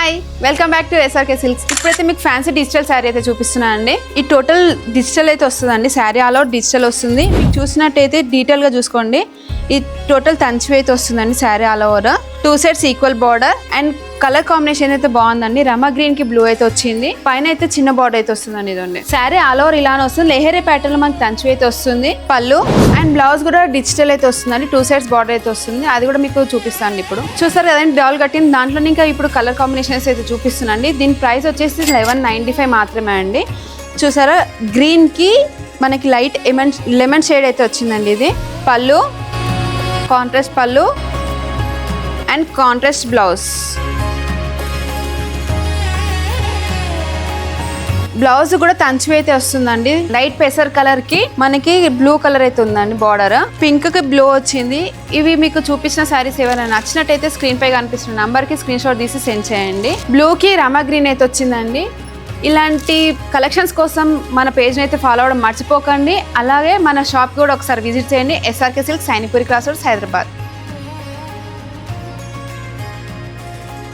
Hi welcome back to SRK silks. ఇప్పుడైతే మీకు fancy digital sari అయితే చూపిస్తున్నానండి. ఈ టోటల్ డిజిటల్ అయితే వస్తుందండి. శారీ ఆల్ అవుట్ డిజిటల్ వస్తుంది. మీకు చూసినట్టయితే డీటెయిల్గా చూసుకోండి. ఈ టోటల్ తంచివి అయితే వస్తుందండి. Sari all over 2 sets equal border and colour combination అయితే బాగుందండి. రమా గ్రీన్ కి బ్లూ అయితే వచ్చింది. పైన అయితే చిన్న బార్డర్ అయితే వస్తుందండి. ఇదండి శారీ ఆల్ ఓవర్ ఇలానే వస్తుంది. లెహరే ప్యాటర్న్ లో మనకి తంచివి అయితే వస్తుంది. పళ్ళు అండ్ బ్లౌజ్ కూడా డిజిటల్ అయితే వస్తుందండి. 2 sets బార్డర్ అయితే వస్తుంది. అది కూడా మీకు చూపిస్తాను. ఇప్పుడు చూసారు కదండి డాల్ కట్టింది. దాంట్లో ఇంకా ఇప్పుడు కలర్ కాంబినేషన్స్ అయితే చూపిస్తున్నాండి. దీని ప్రైస్ వచ్చేసి 1195 మాత్రమే అండి. చూసారా గ్రీన్ కి మనకి లైట్ లెమన్ షేడ్ అయితే వచ్చిందండి. ఇది పళ్ళు, కాంట్రాస్ట్ పళ్ళు అండ్ కాంట్రాస్ట్ బ్లౌజ్. బ్లౌజ్ కూడా తంచివి అయితే వస్తుందండి. లైట్ పెసర్ కలర్ కి మనకి బ్లూ కలర్ అయితే ఉందండి. బార్డర్ పింక్ కి బ్లూ వచ్చింది. ఇవి మీకు చూపించిన శారీస్ ఏమైనా నచ్చినట్టయితే స్క్రీన్ పై కనిపిస్తున్న నంబర్ కి స్క్రీన్ షాట్ తీసి సెండ్ చేయండి. బ్లూ కి రమా గ్రీన్ అయితే వచ్చిందండి. ఇలాంటి కలెక్షన్స్ కోసం మన పేజ్ని అయితే ఫాలో అవ్వడం మర్చిపోకండి. అలాగే మన షాప్ కూడా ఒకసారి విజిట్ చేయండి. SRK silks, Sainikpuri cross roads, Hyderabad.